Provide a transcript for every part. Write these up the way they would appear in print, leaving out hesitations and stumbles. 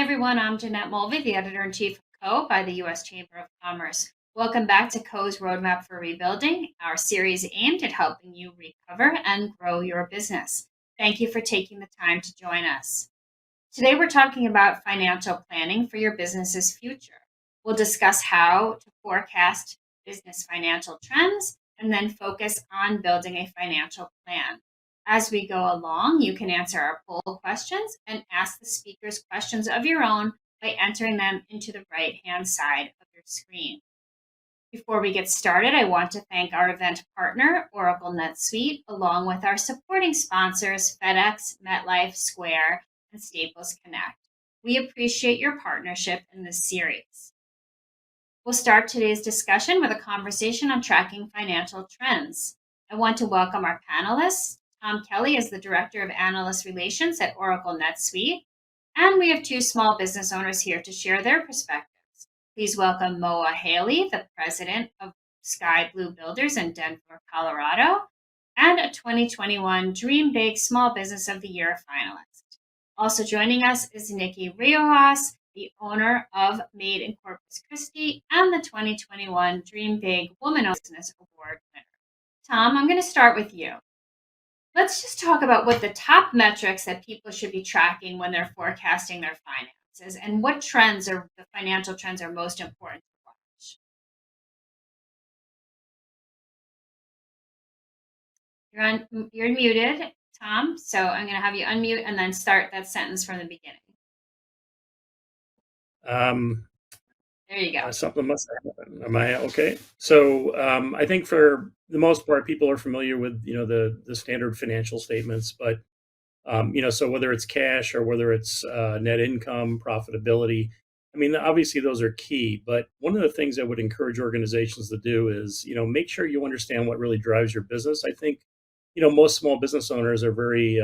everyone. I'm Jeanette Mulvey, the editor-in-chief of Co. by the U.S. Chamber of Commerce. Welcome back to Co's Roadmap for Rebuilding, our series aimed at helping you recover and grow your business. Thank you for taking the time to join us. Today, we're talking about financial planning for your business's future. We'll discuss how to forecast business financial trends and then focus on building a financial plan. As we go along, you can answer our poll questions and ask the speakers questions of your own by entering them into the right-hand side of your screen. Before we get started, I want to thank our event partner, Oracle NetSuite, along with our supporting sponsors, FedEx, MetLife, Square, and Staples Connect. We appreciate your partnership in this series. We'll start today's discussion with a conversation on tracking financial trends. I want to welcome our panelists. Tom Kelly is the Director of Analyst Relations at Oracle NetSuite, and we have two small business owners here to share their perspectives. Please welcome Mowa Haile, the President of Sky Blue Builders in Denver, Colorado, and a 2021 Dream Big Small Business of the Year finalist. Also joining us is Nikki Riojas, the owner of Made in Corpus Christi and the 2021 Dream Big Woman Business Award winner. Tom, I'm going to start with you. Let's just talk about what the top metrics that people should be tracking when they're forecasting their finances and what trends or the financial trends are most important to watch. You're muted, Tom, so I'm going to have you unmute and then start that sentence from the beginning. There you go. Something must have happened. Am I okay? So I think for the most part, people are familiar with the standard financial statements, but so whether it's cash or whether it's net income, profitability, I mean, obviously those are key. But one of the things I would encourage organizations to do is make sure you understand what really drives your business. I think most small business owners are very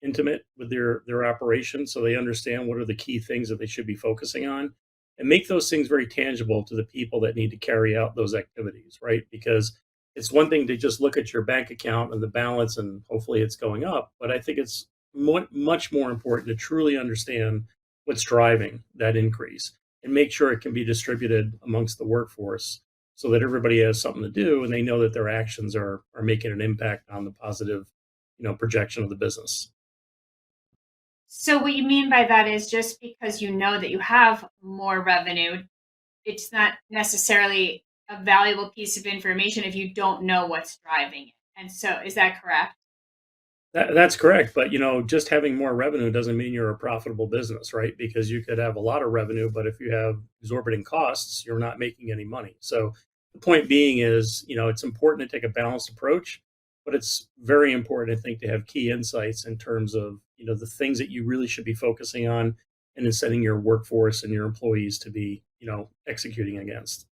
intimate with their operations, so they understand what are the key things that they should be focusing on. And make those things very tangible to the people that need to carry out those activities, right? Because it's one thing to just look at your bank account and the balance and hopefully it's going up. But I think it's much more important to truly understand what's driving that increase and make sure it can be distributed amongst the workforce so that everybody has something to do and they know that their actions are making an impact on the positive, projection of the business. So what you mean by that is just because you know that you have more revenue, it's not necessarily a valuable piece of information if you don't know what's driving it. And so is that correct? That's correct. But, just having more revenue doesn't mean you're a profitable business, right? Because you could have a lot of revenue, but if you have exorbitant costs, you're not making any money. So the point being is, it's important to take a balanced approach, but it's very important, I think, to have key insights in terms of, the things that you really should be focusing on and in setting your workforce and your employees to be, executing against.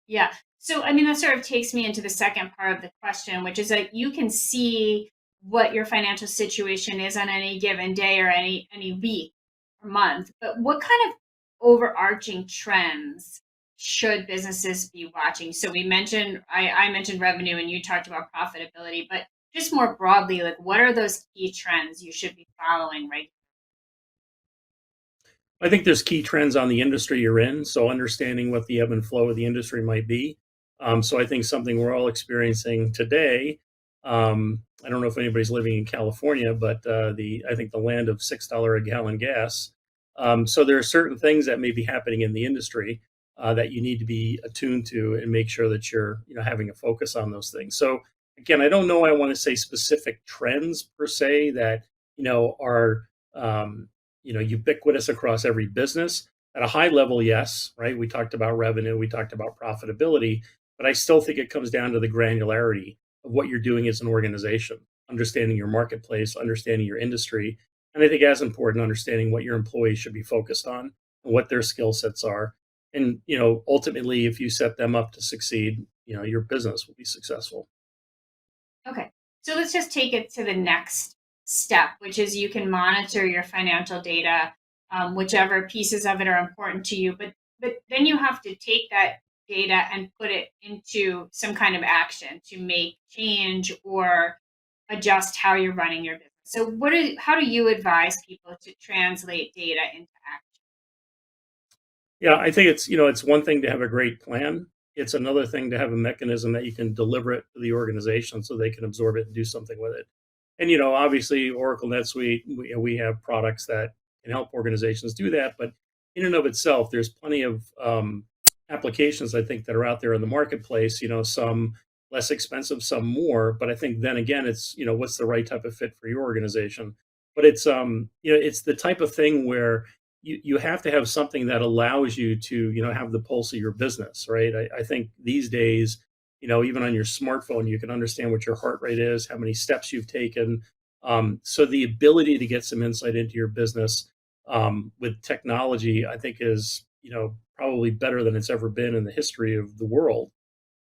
Yeah. So, I mean, that sort of takes me into the second part of the question, which is that you can see what your financial situation is on any given day or any week or month, but what kind of overarching trends should businesses be watching? So I mentioned revenue and you talked about profitability, but just more broadly, like what are those key trends you should be following, right? I think there's key trends on the industry you're in. So understanding what the ebb and flow of the industry might be. So I think something we're all experiencing today. I don't know if anybody's living in California, but I think the land of $6 a gallon gas. So there are certain things that may be happening in the industry that you need to be attuned to and make sure that you're having a focus on those things. So again, I don't know. I want to say specific trends per se that are ubiquitous across every business. At a high level, yes, right? We talked about revenue, we talked about profitability, but I still think it comes down to the granularity of what you're doing as an organization, understanding your marketplace, understanding your industry, and I think as important, understanding what your employees should be focused on and what their skill sets are. And ultimately, if you set them up to succeed, your business will be successful. Okay, so let's just take it to the next step, which is you can monitor your financial data, whichever pieces of it are important to you. But then you have to take that data and put it into some kind of action to make change or adjust how you're running your business. So how do you advise people to translate data into action? Yeah, I think it's one thing to have a great plan. It's another thing to have a mechanism that you can deliver it to the organization so they can absorb it and do something with it. And obviously, Oracle, NetSuite, we have products that can help organizations do that. But in and of itself, there's plenty of applications I think that are out there in the marketplace. Some less expensive, some more. But I think then again, it's what's the right type of fit for your organization. But it's the type of thing where you have to have something that allows you to have the pulse of your business, right? I think these days, even on your smartphone, you can understand what your heart rate is, how many steps you've taken. So the ability to get some insight into your business with technology, I think, is probably better than it's ever been in the history of the world.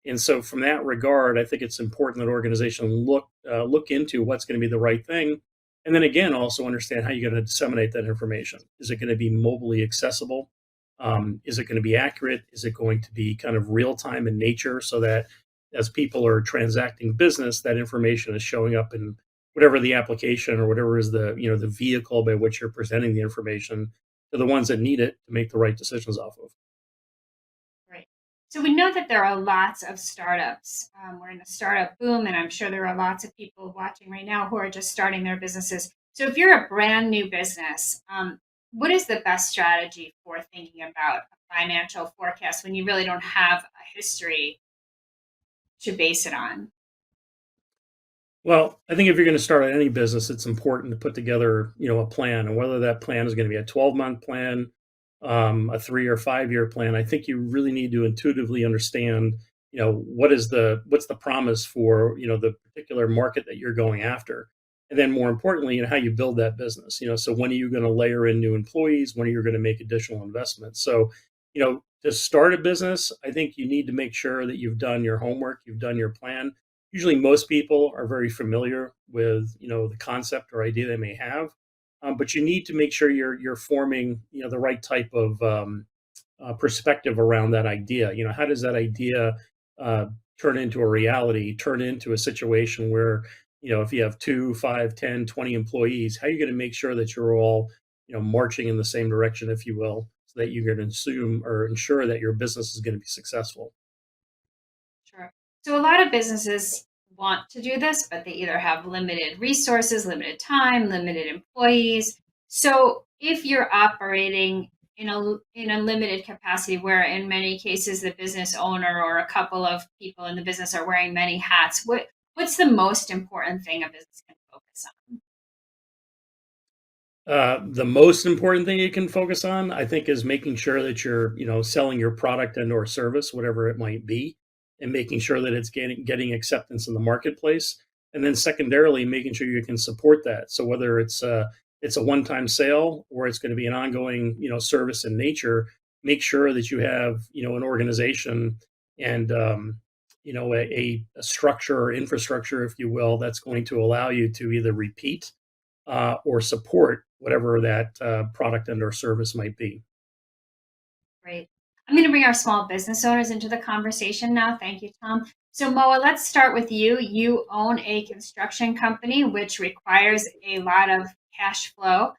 And so, from that regard, I think it's important that organizations look into what's going to be the right thing, and then again, also understand how you're going to disseminate that information. Is it going to be mobilely accessible? Is it going to be accurate? Is it going to be kind of real time in nature, so that as people are transacting business, that information is showing up in whatever the application or whatever is the vehicle by which you're presenting the information to the ones that need it to make the right decisions off of. Right. So we know that there are lots of startups. We're in a startup boom, and I'm sure there are lots of people watching right now who are just starting their businesses. So if you're a brand new business, what is the best strategy for thinking about a financial forecast when you really don't have a history to base it on? Well, I think if you're going to start any business, it's important to put together, a plan, and whether that plan is going to be a 12-month plan, a 3 or 5 year plan. I think you really need to intuitively understand, what's the promise for, the particular market that you're going after, and then more importantly, how you build that business. So when are you going to layer in new employees? When are you going to make additional investments? So, to start a business, I think you need to make sure that you've done your homework, you've done your plan. Usually most people are very familiar with the concept or idea they may have, but you need to make sure you're forming the right type of perspective around that idea. How does that idea uh, turn into a reality, turn into a situation where if you have 2, 5, 10, 20 employees, how are you going to make sure that you're all marching in the same direction, if you will, so that you're going to assume or ensure that your business is going to be successful. Sure. So a lot of businesses want to do this, but they either have limited resources, limited time, limited employees. So if you're operating in a limited capacity, where in many cases the business owner or a couple of people in the business are wearing many hats, what's the most important thing a business can focus on? The most important thing you can focus on, I think, is making sure that you're, selling your product and or service, whatever it might be, and making sure that it's getting acceptance in the marketplace. And then secondarily, making sure you can support that. So whether it's a one-time sale or it's going to be an ongoing, service in nature, make sure that you have, an organization and a structure or infrastructure, if you will, that's going to allow you to either repeat or support whatever that product and or service might be. Great. I'm going to bring our small business owners into the conversation now. Thank you, Tom. So, Moa, let's start with you. You own a construction company, which requires a lot of cash flow.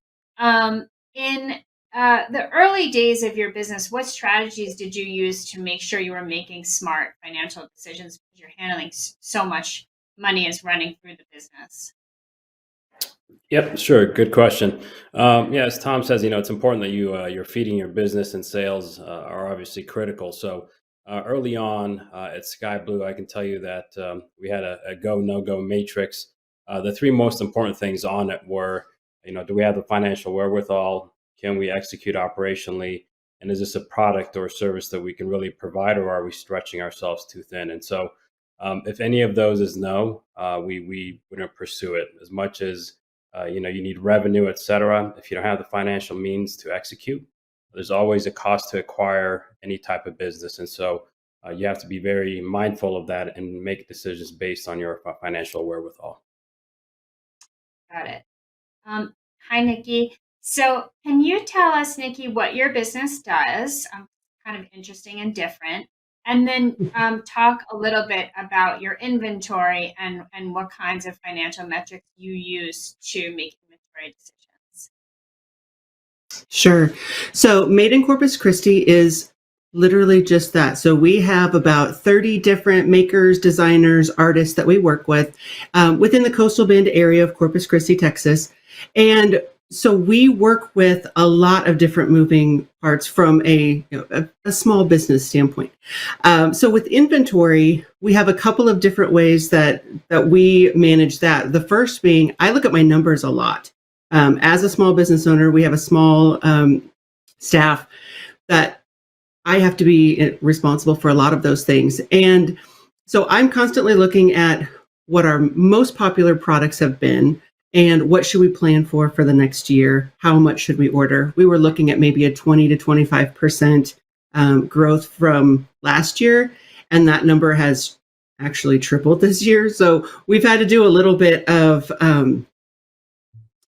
In the early days of your business, what strategies did you use to make sure you were making smart financial decisions because you're handling so much money is running through the business? Yep, sure. Good question. Yeah, as Tom says, it's important that you're feeding your business, and sales are obviously critical. So early on at Sky Blue, I can tell you that we had a go no go matrix. The three most important things on it were, do we have the financial wherewithal? Can we execute operationally? And is this a product or a service that we can really provide, or are we stretching ourselves too thin? And so, if any of those is no, we wouldn't pursue it as much as you need revenue, et cetera. If you don't have the financial means to execute, there's always a cost to acquire any type of business. And so you have to be very mindful of that and make decisions based on your financial wherewithal. Got it. Hi, Nikki. So, can you tell us, Nikki, what your business does? Kind of interesting and different. And then talk a little bit about your inventory and what kinds of financial metrics you use to make inventory decisions. Sure. So Made in Corpus Christi is literally just that. So we have about 30 different makers, designers, artists that we work with within the coastal bend area of Corpus Christi, Texas. And so we work with a lot of different moving parts from a small business standpoint. So with inventory, we have a couple of different ways that we manage that. The first being, I look at my numbers a lot. As a small business owner, we have a small staff that I have to be responsible for a lot of those things. And so I'm constantly looking at what our most popular products have been and what should we plan for the next year? How much should we order? We were looking at maybe a 20 to 25% growth from last year, and that number has actually tripled this year. So we've had to do a little bit of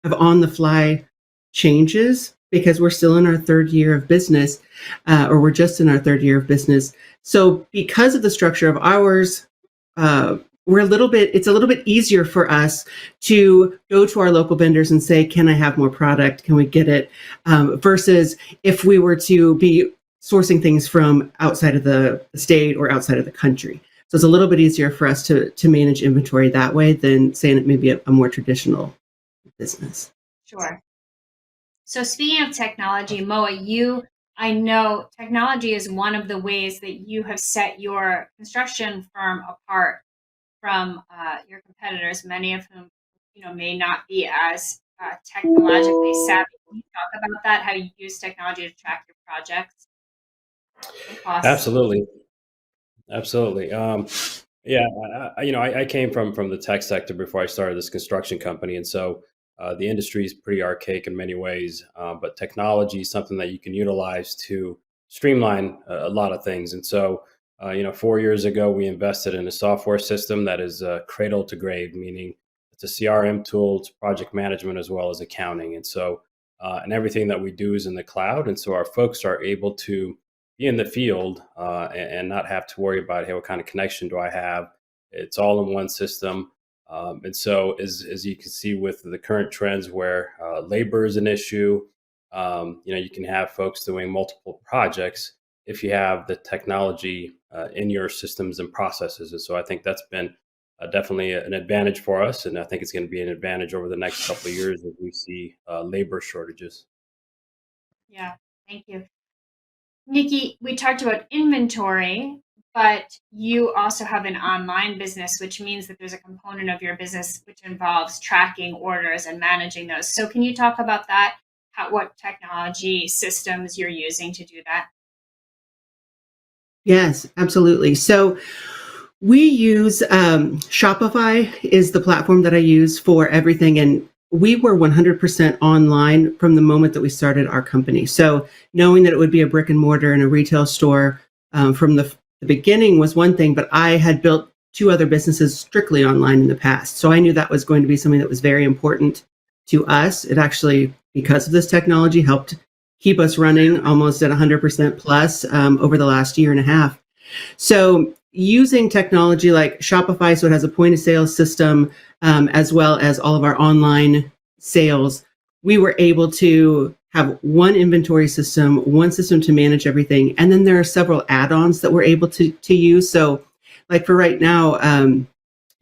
on-the-fly changes because we're still in our third year of business, or we're just in our third year of business. So because of the structure of ours, it's a little bit easier for us to go to our local vendors and say, can I have more product? Can we get it? Versus if we were to be sourcing things from outside of the state or outside of the country. So it's a little bit easier for us to manage inventory that way than saying it may be a more traditional business. Sure. So speaking of technology, Mowa, I know technology is one of the ways that you have set your construction firm apart from your competitors, many of whom may not be as technologically savvy. Can you talk about that? How you use technology to track your projects and costs? Absolutely. Yeah, I came from the tech sector before I started this construction company, and so the industry is pretty archaic in many ways. But technology is something that you can utilize to streamline a lot of things. And so, 4 years ago, we invested in a software system that is cradle to grave, meaning it's a CRM tool, it's project management as well as accounting, and so and everything that we do is in the cloud, and so our folks are able to be in the field and not have to worry about, hey, what kind of connection do I have? It's all in one system. And so, as you can see with the current trends where labor is an issue, you can have folks doing multiple projects if you have the technology in your systems and processes. And so I think that's been definitely an advantage for us. And I think it's going to be an advantage over the next couple of years as we see labor shortages. Yeah, thank you. Nikki, we talked about inventory, but you also have an online business, which means that there's a component of your business which involves tracking orders and managing those. So can you talk about that? What technology systems you're using to do that? Yes, absolutely. So we use Shopify is the platform that I use for everything. And we were 100% online from the moment that we started our company. So knowing that it would be a brick and mortar and a retail store from the beginning was one thing, but I had built 2 other businesses strictly online in the past. So I knew that was going to be something that was very important to us. It actually, because of this technology, helped keep us running almost at 100% plus over the last year and a half. So using technology like Shopify, so it has a point of sale system, as well as all of our online sales, we were able to have one inventory system, one system to manage everything. And then there are several add-ons that we're able to use. So like for right now,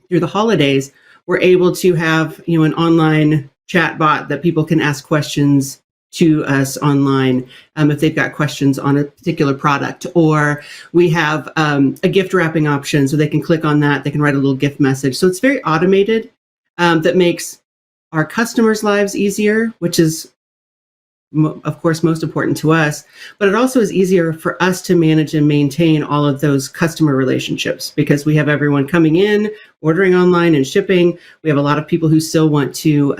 through the holidays, we're able to have, an online chat bot that people can ask questions to us online if they've got questions on a particular product, or we have a gift wrapping option, so they can click on that, they can write a little gift message. So it's very automated, that makes our customers' lives easier, which is of course most important to us, but it also is easier for us to manage and maintain all of those customer relationships because we have everyone coming in, ordering online and shipping. We have a lot of people who still want to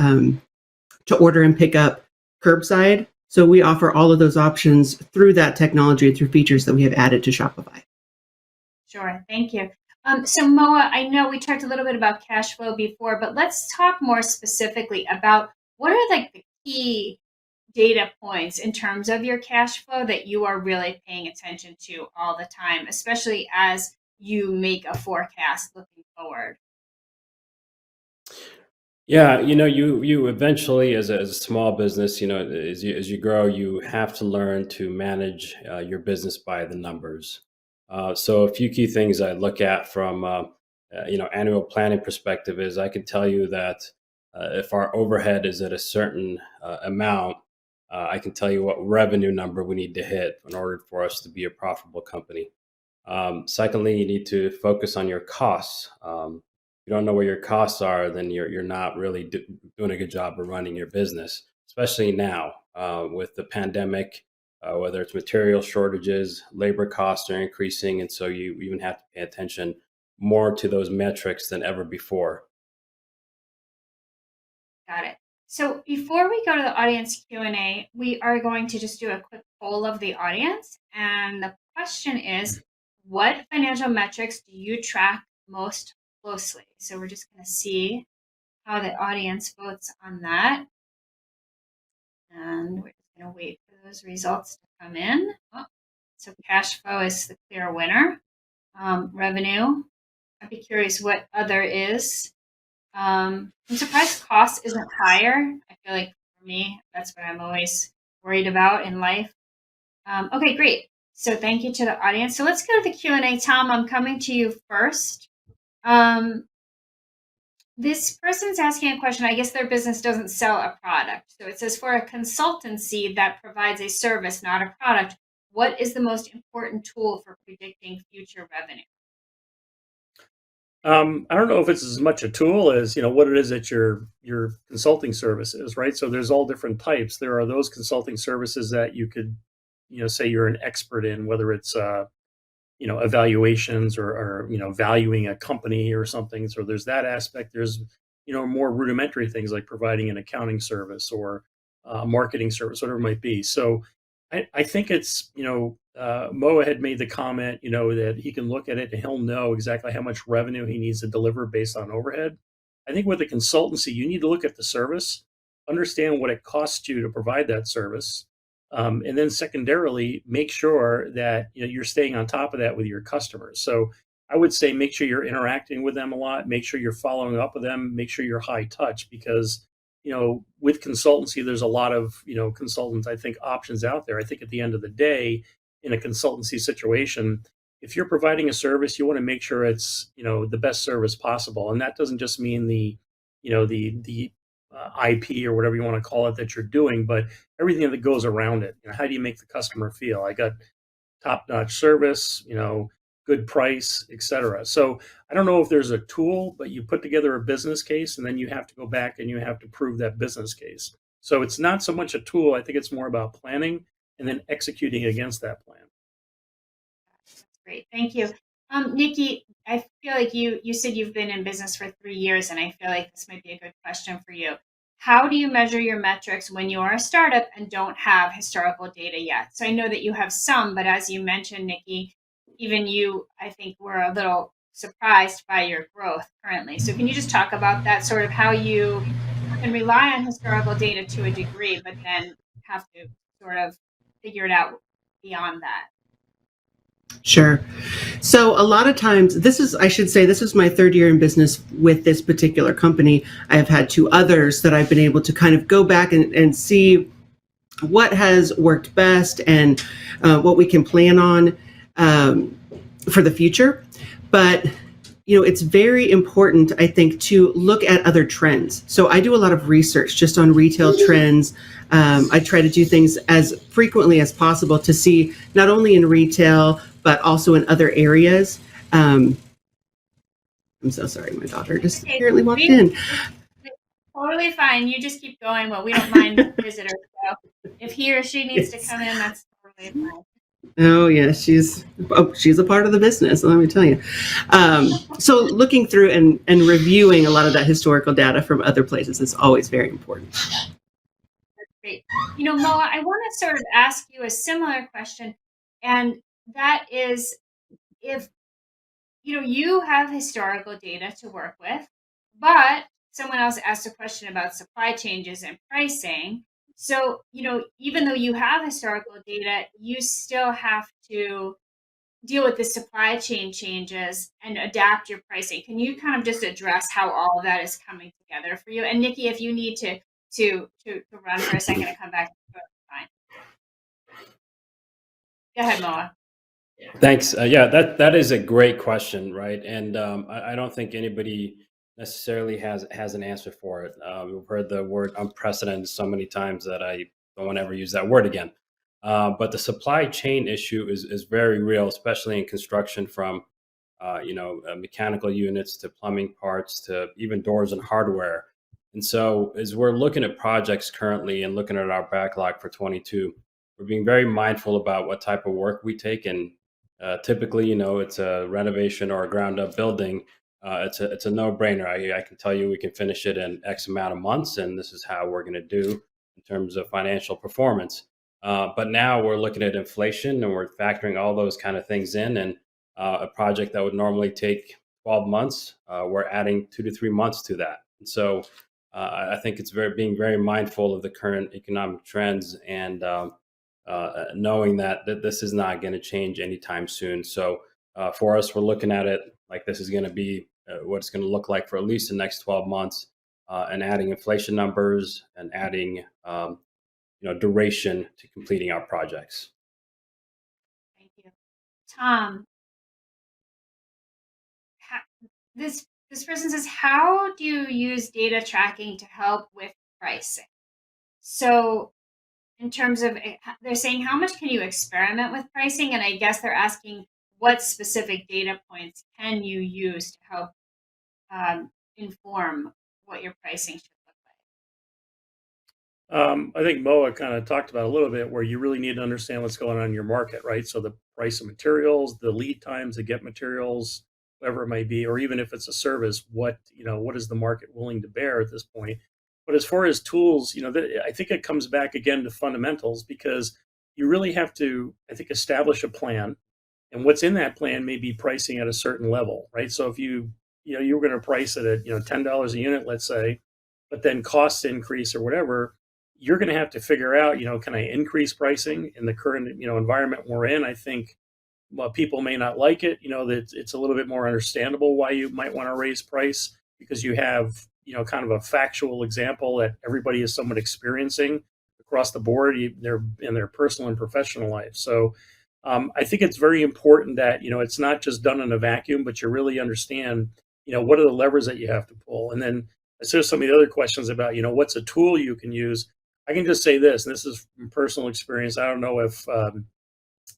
order and pick up curbside. So we offer all of those options through that technology, through features that we have added to Shopify. Sure, thank you. So Mowa, I know we talked a little bit about cash flow before, but let's talk more specifically about what are like the key data points in terms of your cash flow that you are really paying attention to all the time, especially as you make a forecast looking forward? Yeah, you eventually, as a small business, as you grow, you have to learn to manage your business by the numbers. So a few key things I look at from annual planning perspective is I can tell you that if our overhead is at a certain amount, I can tell you what revenue number we need to hit in order for us to be a profitable company. Secondly, you need to focus on your costs. If you don't know where your costs are, then you're not really doing a good job of running your business, especially now with the pandemic. Whether it's material shortages, labor costs are increasing, and so you even have to pay attention more to those metrics than ever before. Got it. So before we go to the audience Q&A, we are going to just do a quick poll of the audience. And the question is, what financial metrics do you track most closely? So we're just going to see how the audience votes on that. And we're just going to wait for those results to come in. Oh, so cash flow is the clear winner. Revenue, I'd be curious what other is. I'm surprised cost isn't higher. I feel like for me, that's what I'm always worried about in life. Okay, great. So thank you to the audience. So let's go to the Q&A. Tom, I'm coming to you first. This person's asking a question. I guess their business doesn't sell a product. So it says, for a consultancy that provides a service, not a product, what is the most important tool for predicting future revenue? I don't know if it's as much a tool as what it is that your consulting service is, right? So there's all different types. There are those consulting services that you could say you're an expert in, whether it's evaluations or valuing a company or something. So there's that aspect. There's more rudimentary things like providing an accounting service or marketing service, whatever it might be. So I think it's Mowa had made the comment that he can look at it and he'll know exactly how much revenue he needs to deliver based on overhead. I think with a consultancy, you need to look at the service, understand what it costs you to provide that service, and then secondarily, make sure that you're staying on top of that with your customers. So I would say make sure you're interacting with them a lot, make sure you're following up with them, make sure you're high touch because with consultancy, there's a lot of consultants, I think, options out there. I think at the end of the day, in a consultancy situation, if you're providing a service, you want to make sure it's the best service possible, and that doesn't just mean the IP or whatever you want to call it that you're doing, but everything that goes around it. How do you make the customer feel? I got top-notch service, good price, etc. So I don't know if there's a tool, but you put together a business case and then you have to go back and you have to prove that business case. So it's not so much a tool. I think it's more about planning and then executing against that plan. That's great. Thank you. Nikki, I feel like you said you've been in business for 3 years, and I feel like this might be a good question for you. How do you measure your metrics when you are a startup and don't have historical data yet? So I know that you have some, but as you mentioned, Nikki, even you, I think, were a little surprised by your growth currently. So can you just talk about that, sort of how you can rely on historical data to a degree, but then have to sort of figure it out beyond that? Sure. So a lot of times, I should say, this is my third year in business with this particular company. I have had 2 others that I've been able to kind of go back and see what has worked best and what we can plan on for the future. But it's very important, I think, to look at other trends. So I do a lot of research just on retail trends. I try to do things as frequently as possible to see not only in retail, but also in other areas. I'm so sorry, my daughter just apparently walked in. Totally fine. You just keep going. Well, we don't mind visitors. So if he or she needs to come in, that's totally fine. Oh yeah, she's a part of the business, let me tell you. So looking through and reviewing a lot of that historical data from other places is always very important. That's great. Mowa, I want to sort of ask you a similar question, and that is, if you have historical data to work with, but someone else asked a question about supply changes and pricing, So, even though you have historical data, you still have to deal with the supply chain changes and adapt your pricing. Can you kind of just address how all of that is coming together for you? And Nikki, if you need to run for a second and come back, fine. Go ahead, Moa. Thanks. Yeah, that is a great question, right? And I don't think anybody necessarily has an answer for it. We've heard the word unprecedented so many times that I don't want to ever use that word again. But the supply chain issue is very real, especially in construction, from mechanical units to plumbing parts to even doors and hardware. And so, as we're looking at projects currently and looking at our backlog for 22, we're being very mindful about what type of work we take. And typically, it's a renovation or a ground up building. It's a no brainer. I can tell you we can finish it in X amount of months, and this is how we're going to do in terms of financial performance. But now we're looking at inflation and we're factoring all those kind of things in. And a project that would normally take 12 months, we're adding 2 to 3 months to that. And so I think it's being very mindful of the current economic trends and knowing that this is not going to change anytime soon. So for us, we're looking at it like this is going to be what it's going to look like for at least the next 12 months, and adding inflation numbers and adding duration to completing our projects. Thank you. Tom, this person says, how do you use data tracking to help with pricing? So in terms of, they're saying, how much can you experiment with pricing? And I guess they're asking, what specific data points can you use to help inform what your pricing should look I think Moa kind of talked about a little bit where you really need to understand what's going on in your market, right? So the price of materials, the lead times to get materials, whatever it may be, or even if it's a service, what is the market willing to bear at this point? But as far as tools, I think it comes back again to fundamentals, because you really have to, I think, establish a plan, and what's in that plan may be pricing at a certain level, right? So if you were going to price it at $10 a unit, let's say, but then costs increase or whatever, you're going to have to figure out, can I increase pricing in the current environment we're in? I think people may not like it. That it's a little bit more understandable why you might want to raise price, because you have kind of a factual example that everybody is somewhat experiencing across the board, in their personal and professional life. So I think it's very important that it's not just done in a vacuum, but you really understand what are the levers that you have to pull. And then as to some of the other questions about what's a tool you can use, I can just say this, and this is from personal experience. I don't know if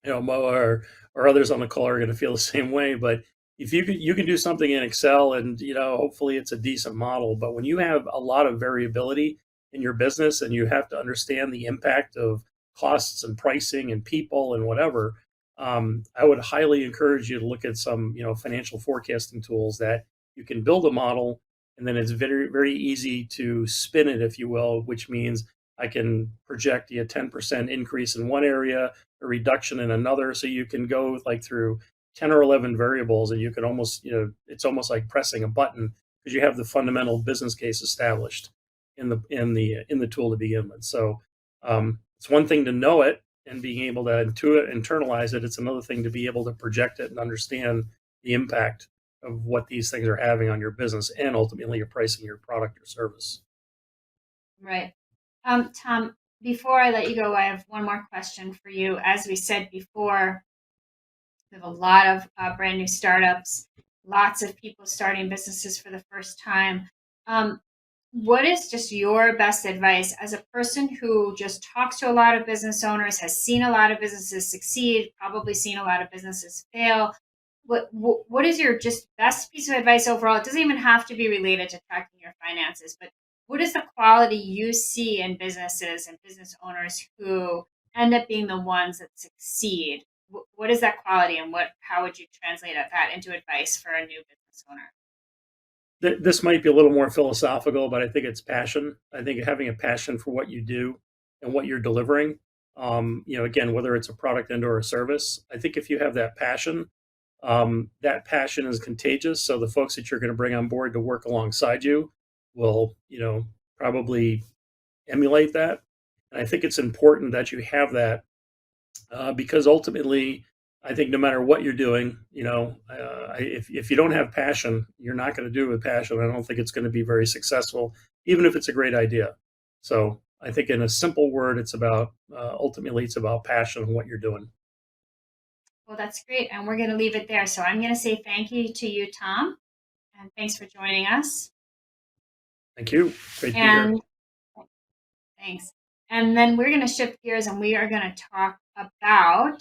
Moa or others on the call are going to feel the same way, but if you can do something in Excel and hopefully it's a decent model, but when you have a lot of variability in your business and you have to understand the impact of costs and pricing and people and whatever, I would highly encourage you to look at some financial forecasting tools that you can build a model, and then it's very, very easy to spin it, if you will, which means I can project a 10% increase in one area, a reduction in another. So you can go like through 10 or 11 variables, and you can almost, it's almost like pressing a button, because you have the fundamental business case established in the tool to begin with. So it's one thing to know it and being able to internalize it. It's another thing to be able to project it and understand the impact of what these things are having on your business and ultimately your pricing your product or service. Right. Tom, before I let you go, I have one more question for you. As we said before, we have a lot of brand new startups, lots of people starting businesses for the first time. What is just your best advice as a person who just talks to a lot of business owners, has seen a lot of businesses succeed, probably seen a lot of businesses fail? What is your just best piece of advice overall? It doesn't even have to be related to tracking your finances, but what is the quality you see in businesses and business owners who end up being the ones that succeed? What is that quality, and how would you translate that into advice for a new business owner? This might be a little more philosophical, but I think it's passion. I think having a passion for what you do and what you're delivering, again, whether it's a product and or a service, I think if you have that passion is contagious. So the folks that you're going to bring on board to work alongside you will, probably emulate that. And I think it's important that you have that because ultimately, I think no matter what you're doing, if you don't have passion, you're not going to do it with passion. I don't think it's going to be very successful, even if it's a great idea. So I think in a simple word, it's about ultimately it's about passion and what you're doing. Well, that's great. And we're going to leave it there. So I'm going to say thank you to you, Tom, and thanks for joining us. Thank you. Great to be here. And thanks. And then we're going to shift gears and we are going to talk about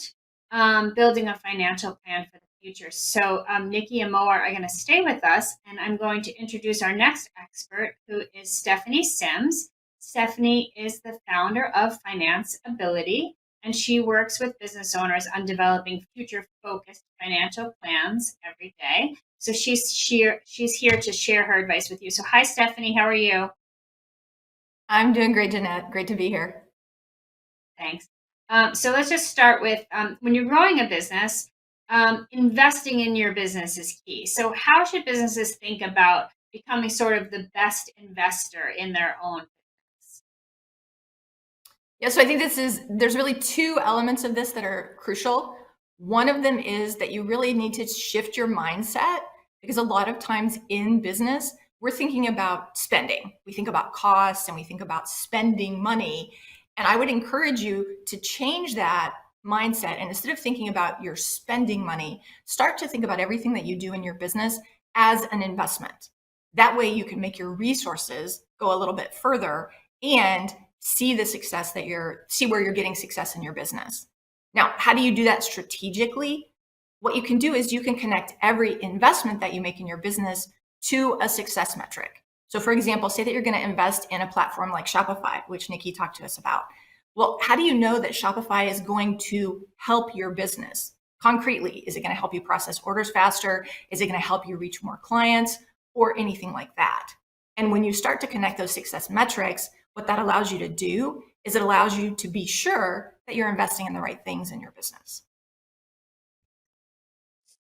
building a financial plan for the future. So Nikki and Mowa are going to stay with us, and I'm going to introduce our next expert, who is Stephanie Sims. Stephanie is the founder of Finance Ability, and she works with business owners on developing future-focused financial plans every day. So she's here to share her advice with you. So hi, Stephanie. How are you? I'm doing great, Jeanette. Great to be here. Thanks. So let's just start with when you're growing a business, investing in your business is key. So how should businesses think about becoming sort of the best investor in their own business? Yeah, so I think there's really two elements of this that are crucial. One of them is that you really need to shift your mindset, because a lot of times in business, we're thinking about spending. We think about costs and we think about spending money. And I would encourage you to change that mindset. And instead of thinking about your spending money, start to think about everything that you do in your business as an investment. That way you can make your resources go a little bit further and see the success see where you're getting success in your business. Now, how do you do that strategically? What you can do is you can connect every investment that you make in your business to a success metric. So for example, say that you're going to invest in a platform like Shopify, which Nikki talked to us about. Well, how do you know that Shopify is going to help your business concretely? Is it going to help you process orders faster? Is it going to help you reach more clients or anything like that? And when you start to connect those success metrics, what that allows you to do is it allows you to be sure that you're investing in the right things in your business.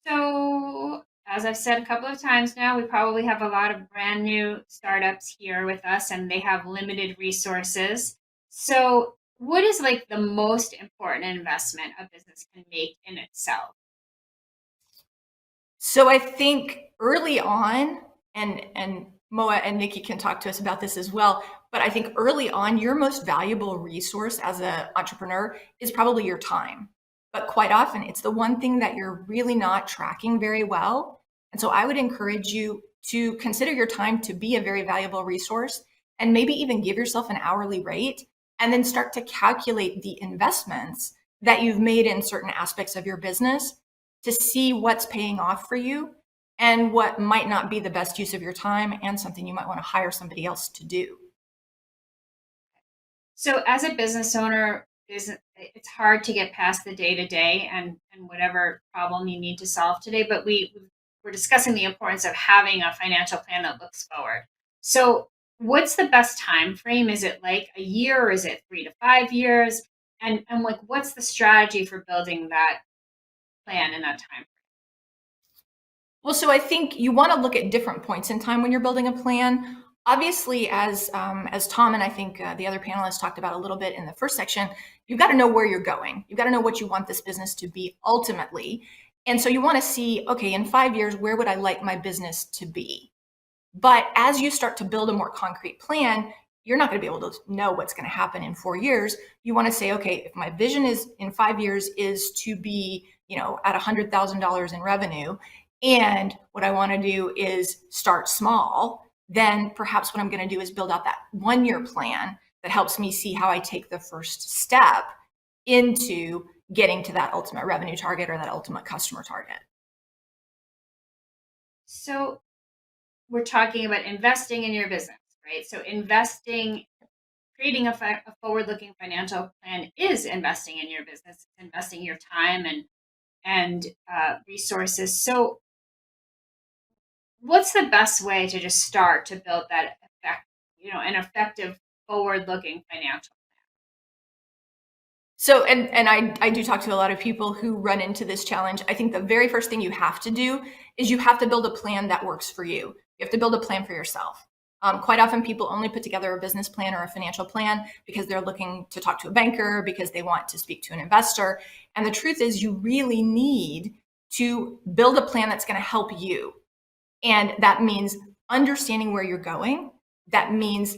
So as I've said a couple of times now, we probably have a lot of brand new startups here with us, and they have limited resources. So what is like the most important investment a business can make in itself? So I think early on, and Mowa and Nikki can talk to us about this as well, but I think early on, your most valuable resource as an entrepreneur is probably your time. But quite often, it's the one thing that you're really not tracking very well. And so I would encourage you to consider your time to be a very valuable resource, and maybe even give yourself an hourly rate, and then start to calculate the investments that you've made in certain aspects of your business to see what's paying off for you and what might not be the best use of your time and something you might want to hire somebody else to do. So as a business owner, it's hard to get past the day-to-day and whatever problem you need to solve today, but we're discussing the importance of having a financial plan that looks forward. So what's the best time frame? Is it like a year, or is it 3 to 5 years? And like, what's the strategy for building that plan in that time? Well, so I think you want to look at different points in time when you're building a plan. Obviously, as Tom and I think the other panelists talked about a little bit in the first section, you've got to know where you're going. You've got to know what you want this business to be ultimately. And so you want to see, okay, in 5 years, where would I like my business to be? But as you start to build a more concrete plan, you're not going to be able to know what's going to happen in 4 years. You want to say, okay, if my vision is in 5 years is to be, at $100,000 in revenue, and what I want to do is start small, then perhaps what I'm going to do is build out that 1 year plan that helps me see how I take the first step into getting to that ultimate revenue target or that ultimate customer target. So we're talking about investing in your business, right? So creating a forward-looking financial plan is investing in your business, investing your time and resources. So what's the best way to just start to build that an effective forward-looking financial plan? So, and I do talk to a lot of people who run into this challenge. I think the very first thing you have to do is you have to build a plan that works for you. You have to build a plan for yourself. Quite often people only put together a business plan or a financial plan because they're looking to talk to a banker, because they want to speak to an investor. And the truth is you really need to build a plan that's going to help you. And that means understanding where you're going. That means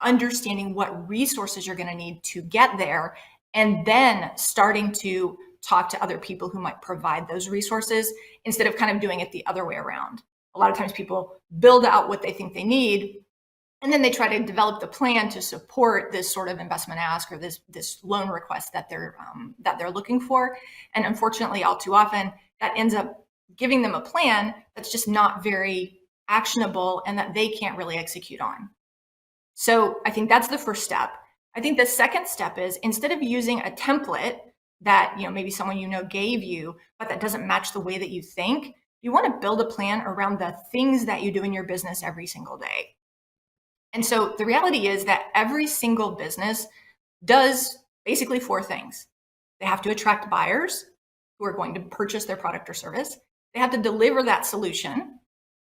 understanding what resources you're going to need to get there, and then starting to talk to other people who might provide those resources instead of kind of doing it the other way around. A lot of times people build out what they think they need, and then they try to develop the plan to support this sort of investment ask or this loan request that they're looking for. And unfortunately, all too often, that ends up giving them a plan that's just not very actionable and that they can't really execute on. So I think that's the first step. I think the second step is, instead of using a template that maybe someone gave you, but that doesn't match the way that you think, you want to build a plan around the things that you do in your business every single day. And so the reality is that every single business does basically 4 things. They have to attract buyers who are going to purchase their product or service. They have to deliver that solution.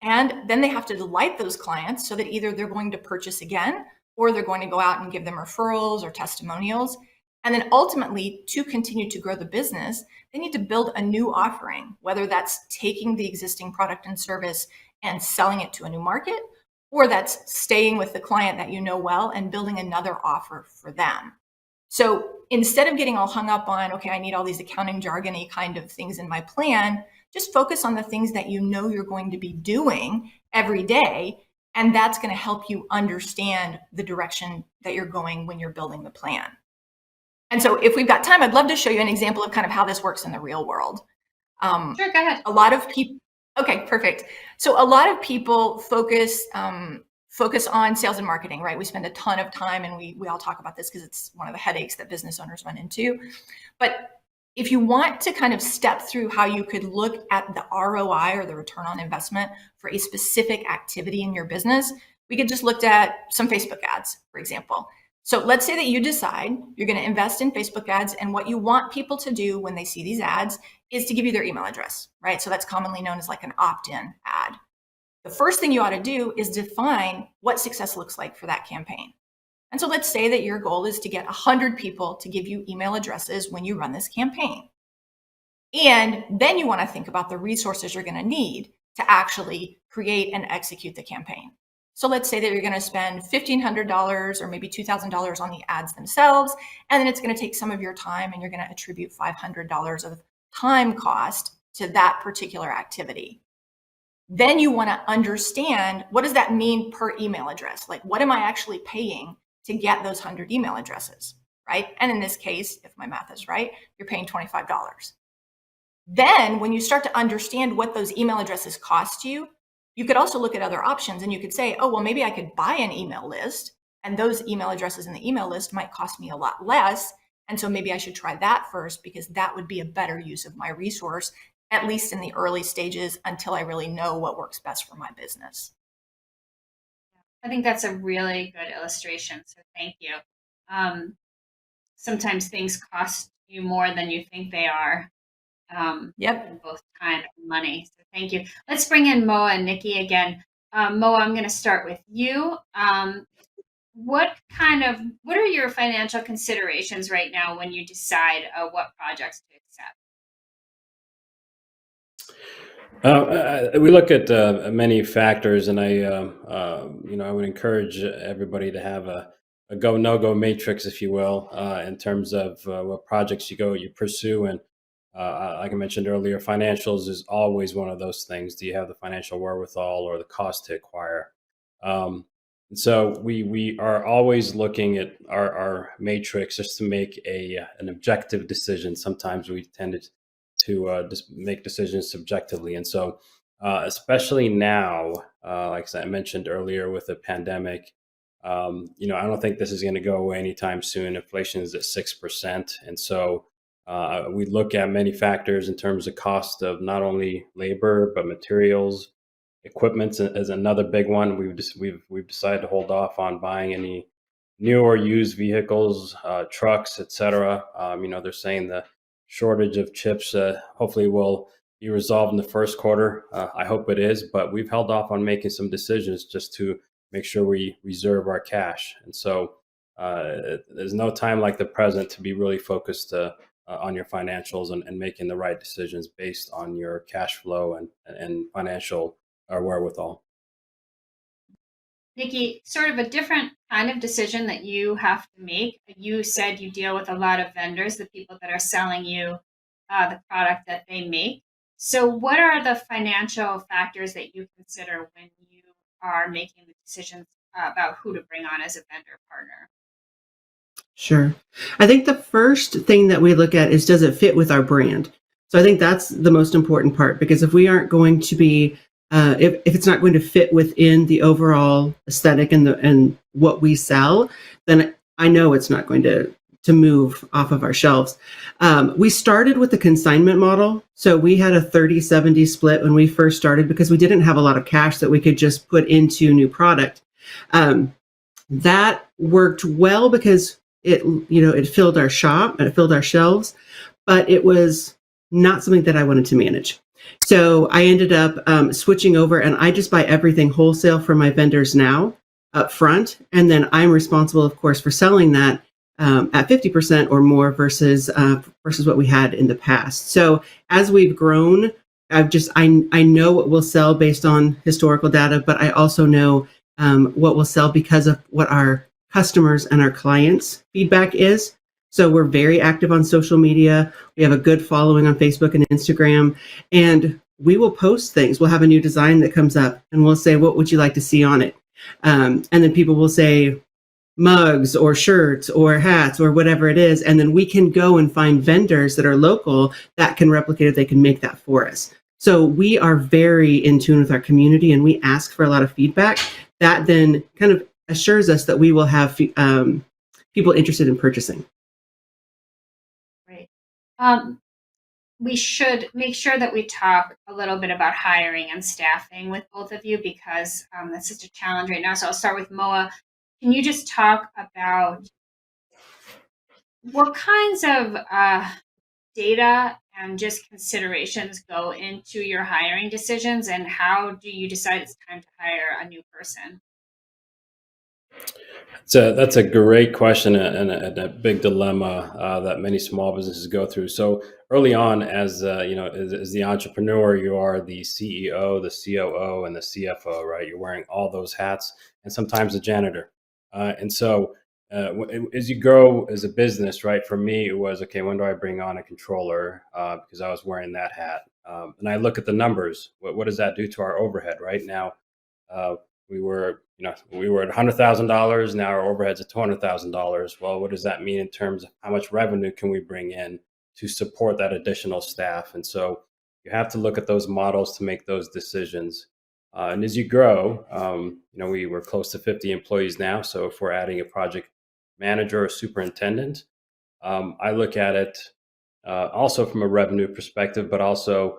And then they have to delight those clients so that either they're going to purchase again, or they're going to go out and give them referrals or testimonials. And then ultimately, to continue to grow the business, they need to build a new offering, whether that's taking the existing product and service and selling it to a new market, or that's staying with the client that you know well and building another offer for them. So instead of getting all hung up on, okay, I need all these accounting jargony kind of things in my plan, just focus on the things that you're going to be doing every day. And that's going to help you understand the direction that you're going when you're building the plan. And so if we've got time, I'd love to show you an example of kind of how this works in the real world. Sure, go ahead. A lot of people, okay, perfect. So a lot of people focus on sales and marketing, right? We spend a ton of time, and we all talk about this because it's one of the headaches that business owners run into. But if you want to kind of step through how you could look at the ROI, or the return on investment, for a specific activity in your business, we could just look at some Facebook ads, for example. So let's say that you decide you're going to invest in Facebook ads, and what you want people to do when they see these ads is to give you their email address, right? So that's commonly known as like an opt-in ad. The first thing you ought to do is define what success looks like for that campaign. And so let's say that your goal is to get 100 people to give you email addresses when you run this campaign. And then you want to think about the resources you're going to need to actually create and execute the campaign. So let's say that you're going to spend $1,500 or maybe $2,000 on the ads themselves, and then it's going to take some of your time, and you're going to attribute $500 of time cost to that particular activity. Then you want to understand, what does that mean per email address? Like, what am I actually paying to get those 100 email addresses, right? And in this case, if my math is right, you're paying $25. Then when you start to understand what those email addresses cost you, you could also look at other options, and you could say, oh, well, maybe I could buy an email list, and those email addresses in the email list might cost me a lot less. And so maybe I should try that first, because that would be a better use of my resource, at least in the early stages, until I really know what works best for my business. I think that's a really good illustration. So thank you. Sometimes things cost you more than you think they are. Yep. Both time and money. So thank you. Let's bring in Mowa and Nikki again. Mowa, I'm going to start with you. What are your financial considerations right now when you decide what projects to accept? We look at many factors, and I would encourage everybody to have a go no go matrix, if you will, in terms of what projects you pursue. And like I mentioned earlier, financials is always one of those things. Do you have the financial wherewithal or the cost to acquire? And so we are always looking at our matrix just to make an objective decision. Sometimes we tend to just make decisions subjectively. And so especially now, like I mentioned earlier, with the pandemic, I don't think this is going to go away anytime soon. Inflation is at 6%. And so we look at many factors in terms of cost of not only labor, but materials. Equipment is another big one. We've decided to hold off on buying any new or used vehicles, trucks, etc. They're saying the shortage of chips hopefully will be resolved in the first quarter. I hope it is, but we've held off on making some decisions just to make sure we reserve our cash. And so there's no time like the present to be really focused on your financials and making the right decisions based on your cash flow and financial wherewithal. Nikki, sort of a different kind of decision that you have to make. You said you deal with a lot of vendors, the people that are selling you the product that they make. So what are the financial factors that you consider when you are making the decisions about who to bring on as a vendor partner? Sure. I think the first thing that we look at is, does it fit with our brand? So I think that's the most important part, because if we aren't going to be, if it's not going to fit within the overall aesthetic and what we sell, then I know it's not going to move off of our shelves. We started with the consignment model. So we had a 30-70 split when we first started, because we didn't have a lot of cash that we could just put into new product. That worked well because it filled our shop and it filled our shelves, but it was not something that I wanted to manage. So I ended up switching over, and I just buy everything wholesale from my vendors now up front. And then I'm responsible, of course, for selling that at 50% or more versus what we had in the past. So as we've grown, I know what will sell based on historical data, but I also know what will sell because of what our customers and our clients' feedback is. So we're very active on social media. We have a good following on Facebook and Instagram, and we will post things. We'll have a new design that comes up, and we'll say, what would you like to see on it? And then people will say mugs or shirts or hats or whatever it is. And then we can go and find vendors that are local that can replicate it. They can make that for us. So we are very in tune with our community, and we ask for a lot of feedback that then kind of assures us that we will have people interested in purchasing. Great. We should make sure that we talk a little bit about hiring and staffing with both of you, because that's such a challenge right now. So I'll start with Mowa. Can you just talk about what kinds of data and just considerations go into your hiring decisions, and how do you decide it's time to hire a new person? That's a great question and a big dilemma that many small businesses go through. So early on, as the entrepreneur, you are the CEO, the COO, and the CFO, right? You're wearing all those hats, and sometimes the janitor. And so as you grow as a business, right? For me, it was, okay, when do I bring on a controller? Because I was wearing that hat. And I look at the numbers. What does that do to our overhead right now? We were at $100,000. Now our overhead's at $200,000. Well, what does that mean in terms of how much revenue can we bring in to support that additional staff? And so you have to look at those models to make those decisions. And as you grow, we were close to 50 employees now. So if we're adding a project manager or superintendent, I look at it also from a revenue perspective, but also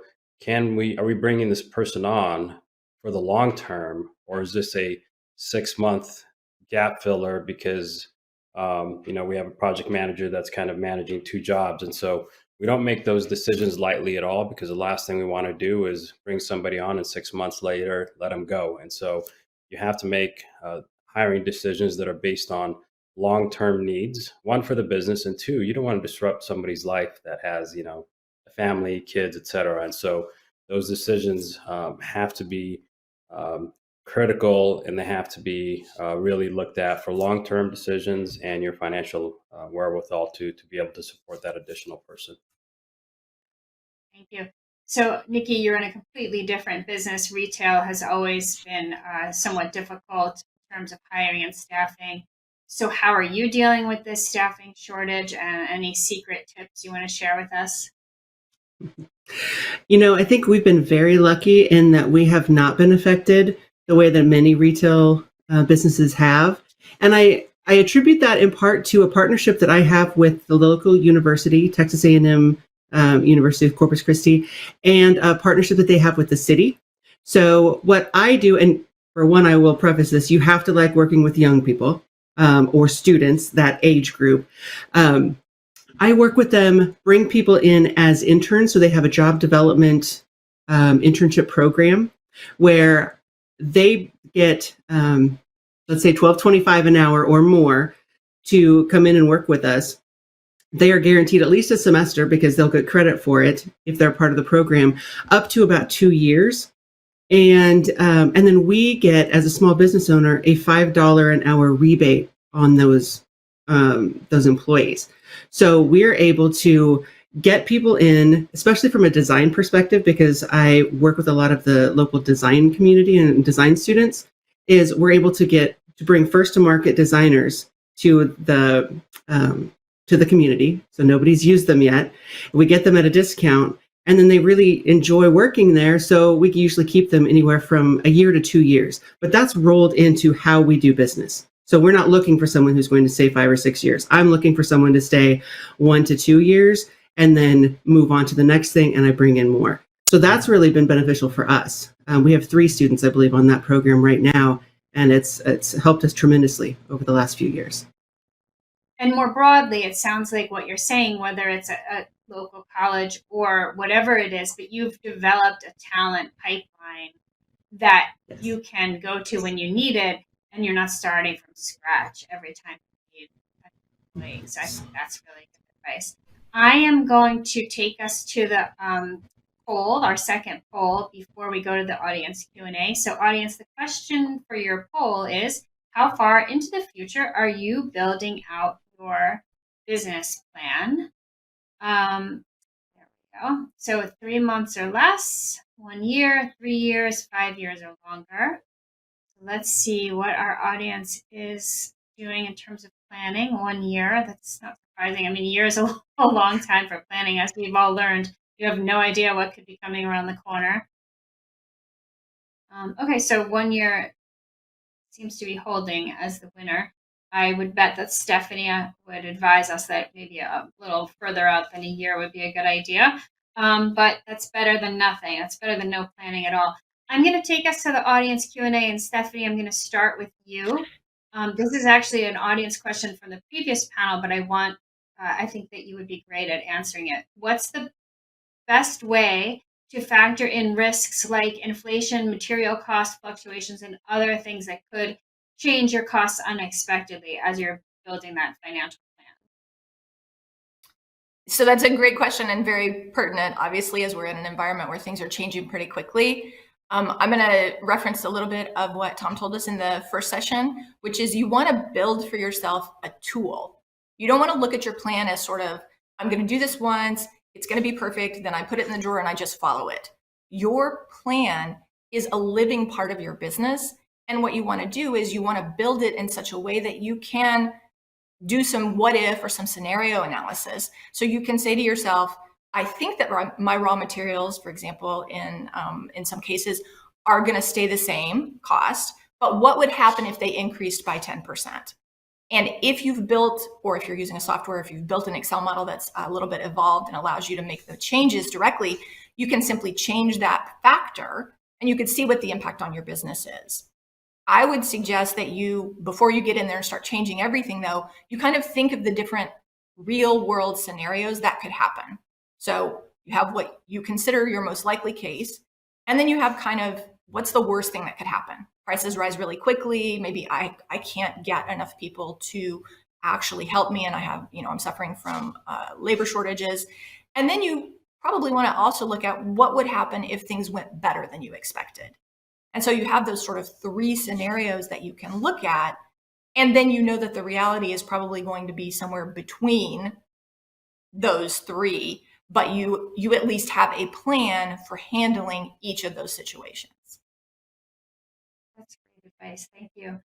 are we bringing this person on for the long term, or is this a 6-month gap filler because we have a project manager that's kind of managing 2 jobs? And so we don't make those decisions lightly at all, because the last thing we want to do is bring somebody on and 6 months later let them go. And so you have to make hiring decisions that are based on long-term needs, one, for the business, and 2, you don't want to disrupt somebody's life that has a family, kids, etc. And so those decisions have to be critical, and they have to be really looked at for long-term decisions and your financial wherewithal to be able to support that additional person. Thank you. So, Nikki, you're in a completely different business. Retail has always been somewhat difficult in terms of hiring and staffing. So how are you dealing with this staffing shortage, and any secret tips you want to share with us? I think we've been very lucky in that we have not been affected the way that many retail businesses have. And I attribute that in part to a partnership that I have with the local university, Texas A&M University of Corpus Christi, and a partnership that they have with the city. So what I do, and for one, I will preface this, you have to like working with young people or students, that age group. I work with them, bring people in as interns. So they have a job development internship program where they get let's say $12.25 an hour or more, to come in and work with us, they are guaranteed at least a semester, because they'll get credit for it if they're part of the program, up to about 2 years. And then we get, as a small business owner, a $5 an hour rebate on those employees. So we're able to get people in, especially from a design perspective, because I work with a lot of the local design community and design students, is we're able to bring first to market designers to the community. So nobody's used them yet. We get them at a discount, and then they really enjoy working there. So we can usually keep them anywhere from a year to 2 years. But that's rolled into how we do business. So we're not looking for someone who's going to stay 5 or 6 years. I'm looking for someone to stay 1 to 2 years and then move on to the next thing, and I bring in more. So that's really been beneficial for us. We have 3 students, I believe, on that program right now, and it's helped us tremendously over the last few years. And more broadly, it sounds like what you're saying, whether it's a local college or whatever it is, but you've developed a talent pipeline that you can go to when you need it, and you're not starting from scratch every time you need employees. So I think that's really good advice. I am going to take us to the poll, our second poll, before we go to the audience Q&A. So audience, the question for your poll is, how far into the future are you building out your business plan? There we go. So 3 months or less, 1 year, 3 years, 5 years or longer. So let's see what our audience is doing in terms of planning. 1 year, that's not surprising. I mean, a year is a long time for planning, as we've all learned. You have no idea what could be coming around the corner. Okay, so 1 year seems to be holding as the winner. I would bet that Stephanie would advise us that maybe a little further out than a year would be a good idea. But that's better than nothing. That's better than no planning at all. I'm going to take us to the audience Q&A, and Stephanie, I'm going to start with you. This is actually an audience question from the previous panel, but I think that you would be great at answering it. What's the best way to factor in risks like inflation, material cost fluctuations, and other things that could change your costs unexpectedly as you're building that financial plan? So that's a great question and very pertinent, obviously, as we're in an environment where things are changing pretty quickly. I'm going to reference a little bit of what Tom told us in the first session, which is you want to build for yourself a tool. You don't want to look at your plan as sort of, I'm going to do this once, it's going to be perfect, then I put it in the drawer and I just follow it. Your plan is a living part of your business. And what you want to do is you want to build it in such a way that you can do some what if or some scenario analysis. So you can say to yourself, I think that my raw materials, for example, in some cases, are going to stay the same cost, but what would happen if they increased by 10%? And if you've built, or if you're using a software, if you've built an Excel model that's a little bit evolved and allows you to make the changes directly, you can simply change that factor and you can see what the impact on your business is. I would suggest that you, before you get in there and start changing everything though, you kind of think of the different real world scenarios that could happen. So you have what you consider your most likely case, and then you have kind of what's the worst thing that could happen. Prices rise really quickly. Maybe I can't get enough people to actually help me, and I have, I'm suffering from labor shortages. And then you probably want to also look at what would happen if things went better than you expected. And so you have those sort of 3 scenarios that you can look at, and then you know that the reality is probably going to be somewhere between those 3, but you at least have a plan for handling each of those situations. That's great advice. Thank you.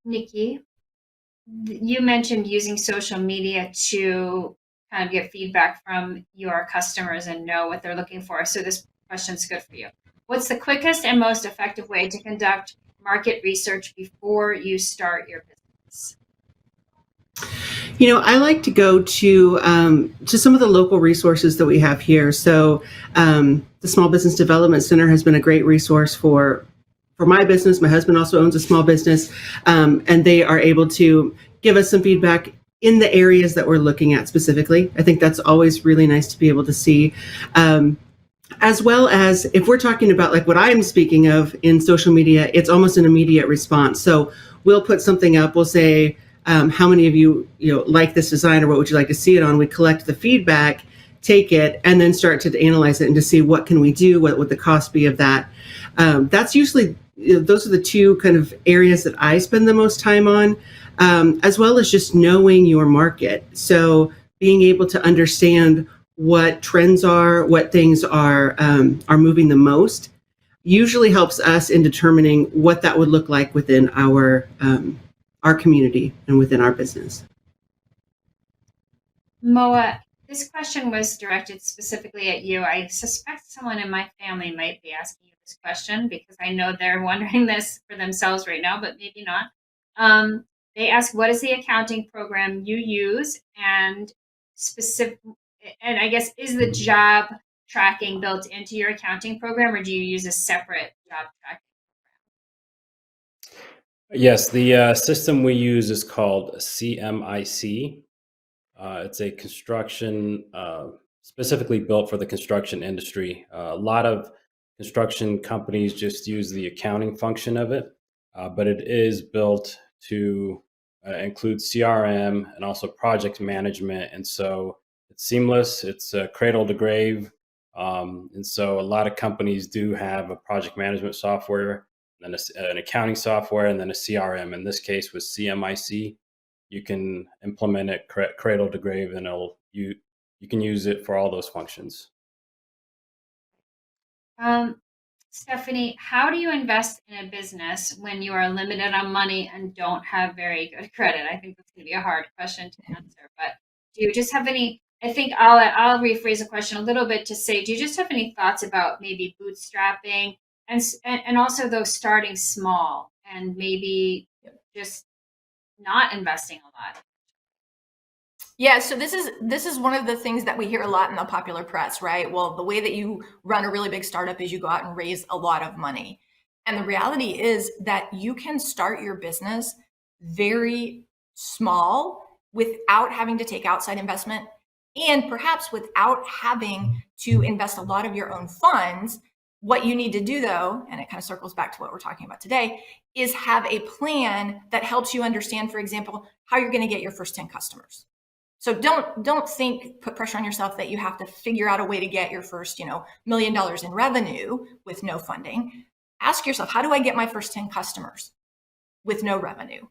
Nikki, you mentioned using social media to kind of get feedback from your customers and know what they're looking for. So this question's good for you. What's the quickest and most effective way to conduct market research before you start your business? I like to go to some of the local resources that we have here. So the Small Business Development Center has been a great resource for my business. My husband also owns a small business, and they are able to give us some feedback in the areas that we're looking at specifically. I think that's always really nice to be able to see. As well as if we're talking about like what I'm speaking of in social media, it's almost an immediate response. So we'll put something up, we'll say, how many of you, like this design, or what would you like to see it on? We collect the feedback, take it, and then start to analyze it and to see what can we do, what would the cost be of that. That's usually, those are the two kind of areas that I spend the most time on, as well as just knowing your market. So being able to understand what trends are, what things are moving the most, usually helps us in determining what that would look like within our community and within our business. Mowa, this question was directed specifically at you. I suspect someone in my family might be asking you this question because I know they're wondering this for themselves right now, but maybe not. They ask, what is the accounting program you use, and I guess, is the job tracking built into your accounting program, or do you use a separate job tracking? Yes, the system we use is called CMIC. It's a construction, specifically built for the construction industry. A lot of construction companies just use the accounting function of it, but it is built to include CRM and also project management. And so it's seamless, it's cradle to grave. And so a lot of companies do have a project management software, then an accounting software, and then a CRM. In this case, with CMIC, you can implement it cradle to grave, and you can use it for all those functions. Stephanie, how do you invest in a business when you are limited on money and don't have very good credit? I think that's going to be a hard question to answer, but do you just have any? I think I'll rephrase the question a little bit to say, do you just have any thoughts about maybe bootstrapping and also those starting small and maybe just not investing a lot? Yeah, so this is one of the things that we hear a lot in the popular press, right? Well, the way that you run a really big startup is you go out and raise a lot of money. And the reality is that you can start your business very small without having to take outside investment, and perhaps without having to invest a lot of your own funds. What you need to do, though, and it kind of circles back to what we're talking about today, is have a plan that helps you understand, for example, how you're going to get your first 10 customers. So don't put pressure on yourself that you have to figure out a way to get your first, $1 million in revenue with no funding. Ask yourself, how do I get my first 10 customers with no revenue?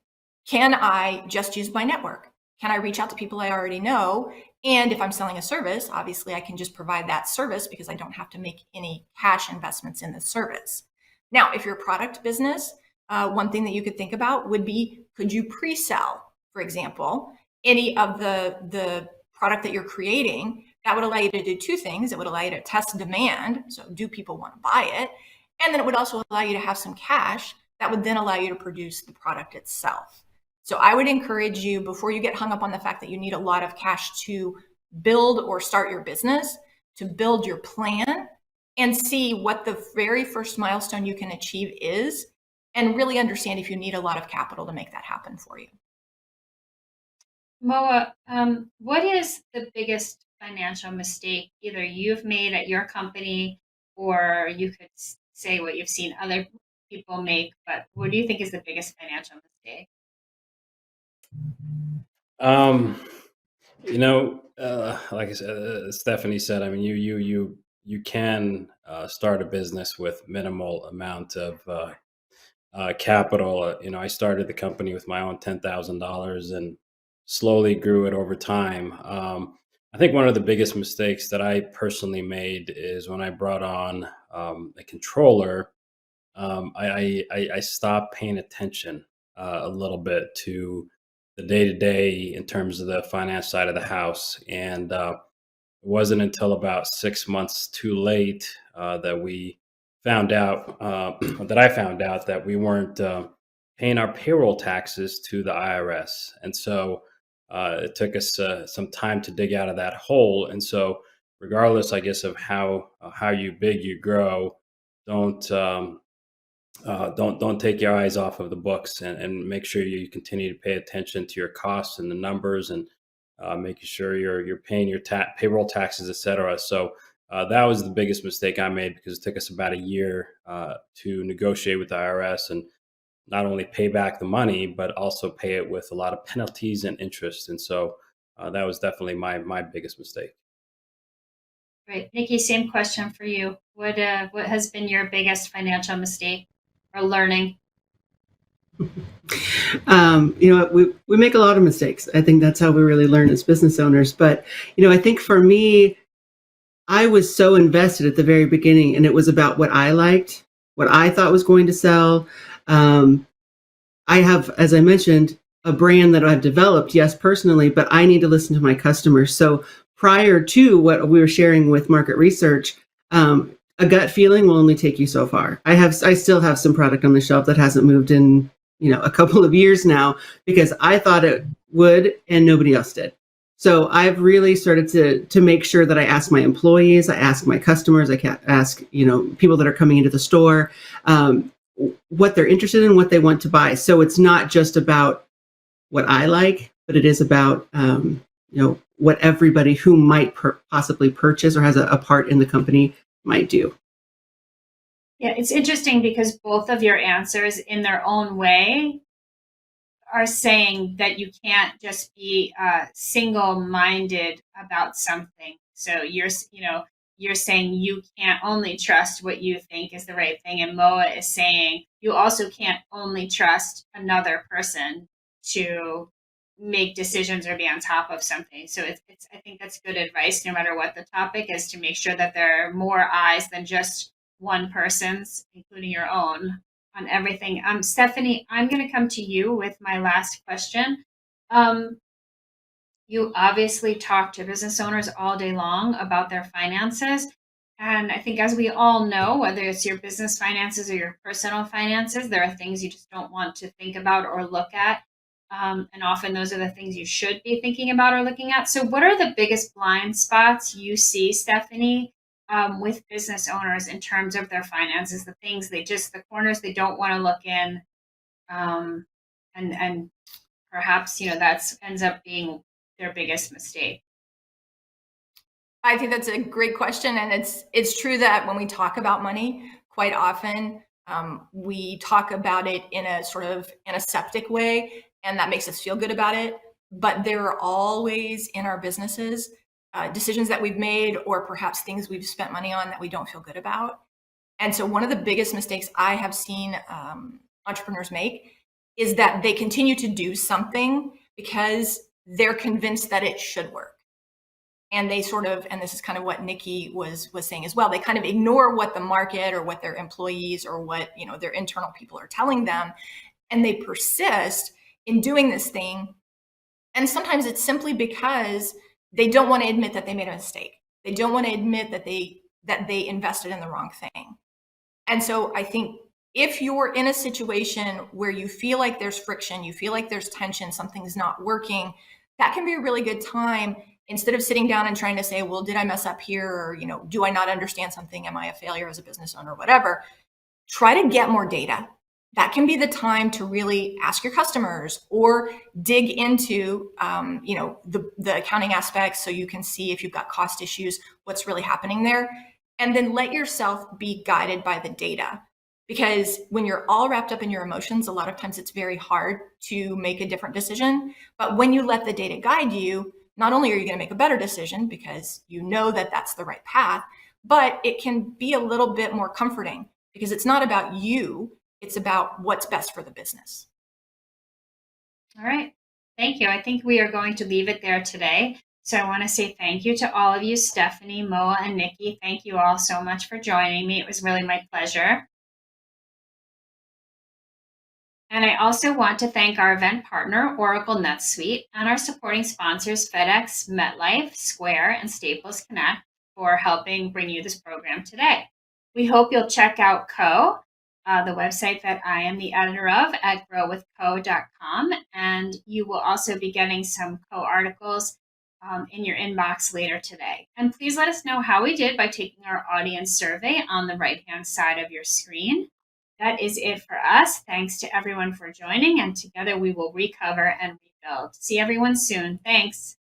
Can I just use my network? Can I reach out to people I already know? And if I'm selling a service, obviously I can just provide that service because I don't have to make any cash investments in the service. Now, if you're a product business, one thing that you could think about would be, could you pre-sell, for example, any of the product that you're creating? That would allow you to do two things. It would allow you to test demand. So do people want to buy it? And then it would also allow you to have some cash that would then allow you to produce the product itself. So I would encourage you, before you get hung up on the fact that you need a lot of cash to build or start your business, to build your plan and see what the very first milestone you can achieve is, and really understand if you need a lot of capital to make that happen for you. Mowa, what is the biggest financial mistake either you've made at your company, or you could say what you've seen other people make, but what do you think is the biggest financial mistake? Like I said, Stephanie said, I mean, you can start a business with minimal amount of capital. I started the company with my own $10,000 and slowly grew it over time. I think one of the biggest mistakes that I personally made is when I brought on a controller. I stopped paying attention a little bit to the day-to-day in terms of the finance side of the house. And it wasn't until about 6 months too late that we found out, that I found out that we weren't paying our payroll taxes to the IRS. And so it took us some time to dig out of that hole. And so regardless, I guess, of how big you grow, don't take your eyes off of the books, and make sure you continue to pay attention to your costs and the numbers, and making sure you're paying your payroll taxes, et cetera. So That was the biggest mistake I made because it took us about a year to negotiate with the IRS and not only pay back the money, but also pay it with a lot of penalties and interest. And so that was definitely my biggest mistake. Great. Nikki, same question for you. What has been your biggest financial mistake or learning? We make a lot of mistakes. I think that's how we really learn as business owners. But, I think for me, I was so invested at the very beginning, and it was about what I liked, what I thought was going to sell. I have, as I mentioned, a brand that I've developed, yes, personally, but I need to listen to my customers. So prior to what we were sharing with market research, a gut feeling will only take you so far. I still have some product on the shelf that hasn't moved in, a couple of years now because I thought it would and nobody else did. So I've really started to make sure that I ask my employees, I ask my customers, I ask, people that are coming into the store, what they're interested in, what they want to buy. So it's not just about what I like, but it is about, what everybody who might possibly purchase or has a part in the company might do. Yeah, it's interesting because both of your answers in their own way are saying that you can't just be single-minded about something. So you're saying you can't only trust what you think is the right thing, and Mowa is saying you also can't only trust another person to make decisions or be on top of something. So it's I think that's good advice, no matter what the topic is, to make sure that there are more eyes than just one person's, including your own, on everything. Stephanie, I'm going to come to you with my last question. You obviously talk to business owners all day long about their finances. And I think, as we all know, whether it's your business finances or your personal finances, there are things you just don't want to think about or look at. And often those are the things you should be thinking about or looking at. So, what are the biggest blind spots you see, Stephanie, with business owners in terms of their finances, the things the corners they don't want to look in, and perhaps that's ends up being their biggest mistake? I think that's a great question, and it's true that when we talk about money, quite often we talk about it in a sort of antiseptic way, and that makes us feel good about it. But there are always in our businesses decisions that we've made, or perhaps things we've spent money on that we don't feel good about. And so one of the biggest mistakes I have seen entrepreneurs make is that they continue to do something because they're convinced that it should work. And they sort of, and this is kind of what Nikki was saying as well, they kind of ignore what the market or what their employees or what their internal people are telling them, and they persist in doing this thing. And sometimes it's simply because they don't want to admit that they made a mistake. They don't want to admit that they invested in the wrong thing. And so I think if you're in a situation where you feel like there's friction, you feel like there's tension, something's not working, that can be a really good time, instead of sitting down and trying to say, well, did I mess up here? Or, do I not understand something? Am I a failure as a business owner? Whatever. Try to get more data. That can be the time to really ask your customers or dig into, the accounting aspects, so you can see if you've got cost issues, what's really happening there. And then let yourself be guided by the data. Because when you're all wrapped up in your emotions, a lot of times it's very hard to make a different decision. But when you let the data guide you, not only are you going to make a better decision because you know that that's the right path, but it can be a little bit more comforting because it's not about you, it's about what's best for the business. All right. Thank you. I think we are going to leave it there today. So I want to say thank you to all of you, Stephanie, Mowa, and Nikki. Thank you all so much for joining me. It was really my pleasure. And I also want to thank our event partner, Oracle NetSuite, and our supporting sponsors, FedEx, MetLife, Square, and Staples Connect, for helping bring you this program today. We hope you'll check out Co, the website that I am the editor of, at growwithco.com. And you will also be getting some Co articles in your inbox later today. And please let us know how we did by taking our audience survey on the right-hand side of your screen. That is it for us. Thanks to everyone for joining, and together we will recover and rebuild. See everyone soon. Thanks.